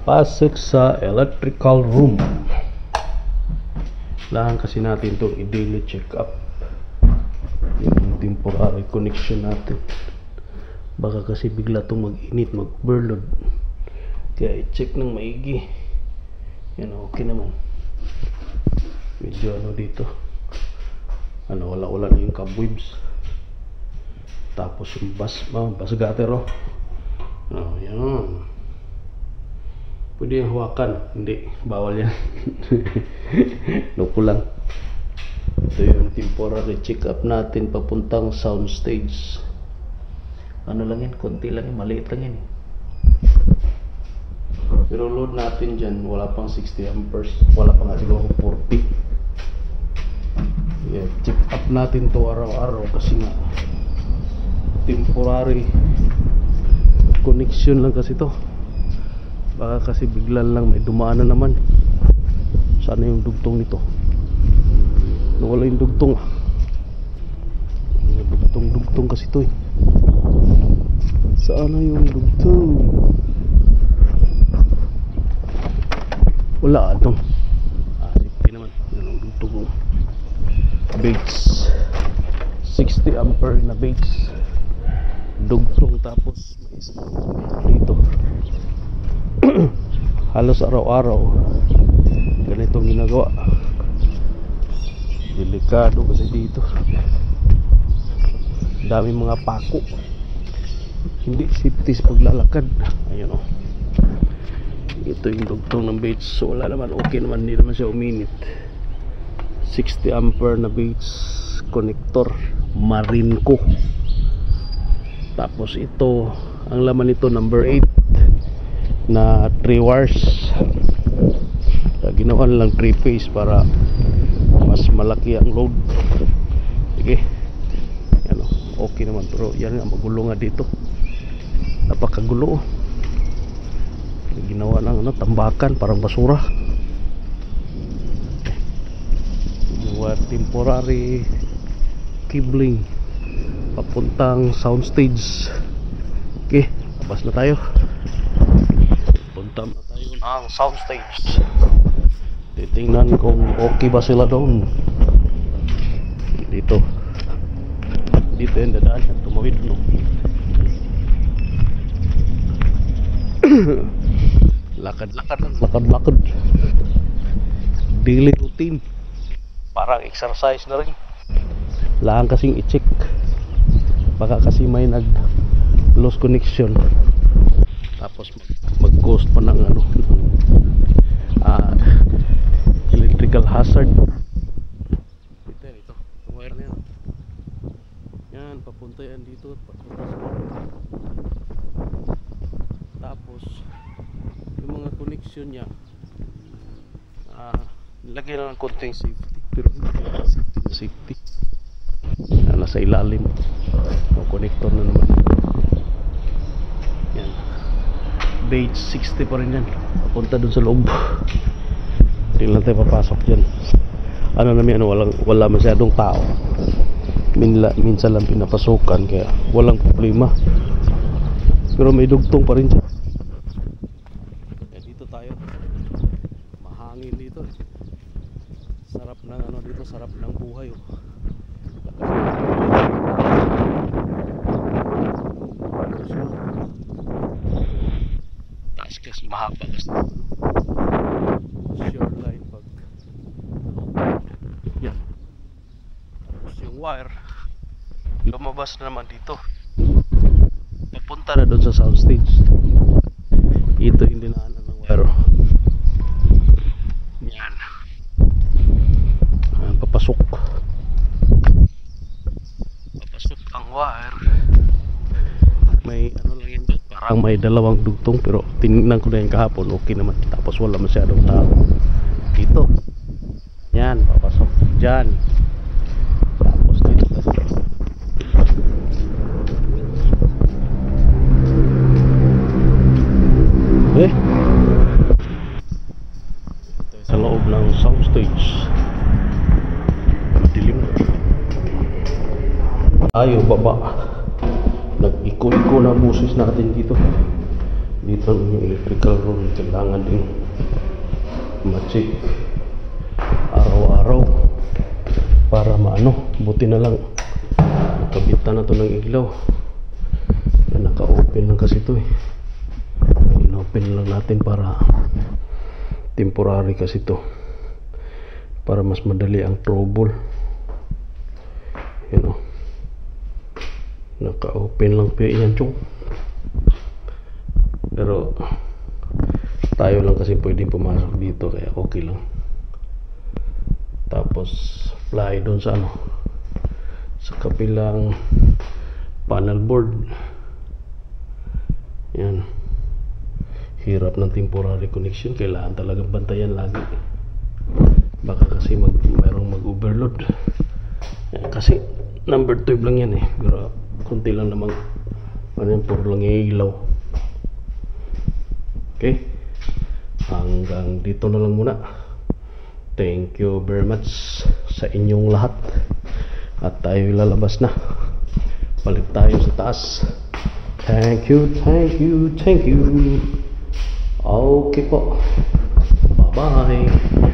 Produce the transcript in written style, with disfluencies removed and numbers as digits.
Pasok sa electrical room. Kailangan kasi natin itong i-daily check up yung temporary connection natin. Baka kasi bigla itong mag-init, mag-overload. Kaya i-check ng maigi. Yan, okay naman. Medyo ano dito, ano, wala na yung cobwebs. Tapos yung bus gutter, oh. Oh, yan. Pwede yung hawakan. Hindi, bawal yan. Loko lang. Ito yung temporary check up natin papuntang sound stage. Ano lang yan, konti lang yan, maliit lang yan. Pero load natin dyan, wala pang 60 amperes. Wala pang nga siguro 40. Yeah, check up natin to araw-araw kasi nga temporary connection lang kasi to. Baka kasi biglan lang may dumaan na naman. Sana yung dugtong nito. Nawala yung dugtong. Dugtong kasi to eh. Sana yung dugtong. Wala ito. Safety naman. Yan ang dugtong ko. Bates 60 ampere na Bates dugtong, tapos may isa dito. Halos araw-araw ganitong ginagawa. Delikado kasi dito, dami mga pako, hindi safety sa paglalakad. Ayun, oh. Ito yung dugtong ng Bates. So wala naman, okay naman, hindi naman siya uminit. 60 ampere na Bates connector Marinco. Tapos ito, ang laman nito number 8 na 3 wires. Ginawa lang 3 phase para mas malaki ang load. Sige, yan, okay naman. Pero yan nga, magulo nga dito, napakagulo. Ginawa ng ano, tambakan, parang basura. Temporary cabling papuntang soundstage. Okay, labas na tayo. Punta na tayo ng soundstage. Titingnan kung okay ba sila doon. Dito yung dadaan at tumawid, no? Lakad daily routine, parang exercise na rin. Kailangan kasing i-check, baka kasi may nag lost connection, tapos mag-ghost pa ng ano, electrical hazard. Ito wire na yan. Yan, papunta yan dito, papunta sa tapos yung mga connection nya, lagyan na ng konting safety, pero safety na nasa ilalim. O connector na naman yan. Bates 60 pa rin yan, papunta dun sa loob. Hindi lang tayo papasok dyan. Ano naman, wala masyadong tao. Minsan lang pinapasukan, kaya walang problema. Pero may dugtong pa rin siya. Dito tayo, mahangin dito. Sarap ng ano dito, sarap ng buhay, oh. Taas kasi mahaba kasi shoreline pag yan. Tapos yung wire lumabas na naman dito, papunta na doon sa soundstage. Ito yung dinaanan ng wire. Yan. Papasok ang wire. May ano lang yan dyan, parang may dalawang dugtong, pero tinignan ko na yung kahapon, okay naman. Tapos wala masyadong tao dito. Yan, papasok dyan. Tapos dito kasi sa loob ng soundstage. Dilim. Tayo baba. Nag-iko-iko na ang busis natin dito. dito yung electrical room kailangan din ma-check araw-araw para maano. Buti na lang nakabitan na to ng ilaw. Naka-open lang kasi to eh. In-open lang natin para temporary kasi to, para mas madali ang trouble. Yun o, naka-open lang pa yan chong. Pero tayo lang kasi pwedeng pumasok dito kaya okay lang. Tapos fly doon sa ano, sa kapilang panel board. Yan, hirap ng temporary connection, kailangan talagang bantayan lagi, baka kasi mayroong mag-overload. Yan, kasi number 12 lang yan eh, pero kunti lang namang ano yan, puro lang ilaw. Okay, hanggang dito na lang muna. Thank you very much sa inyong lahat at tayo lalabas na, balik tayo sa taas. Thank you, thank you, thank you. Okay po, bye bye.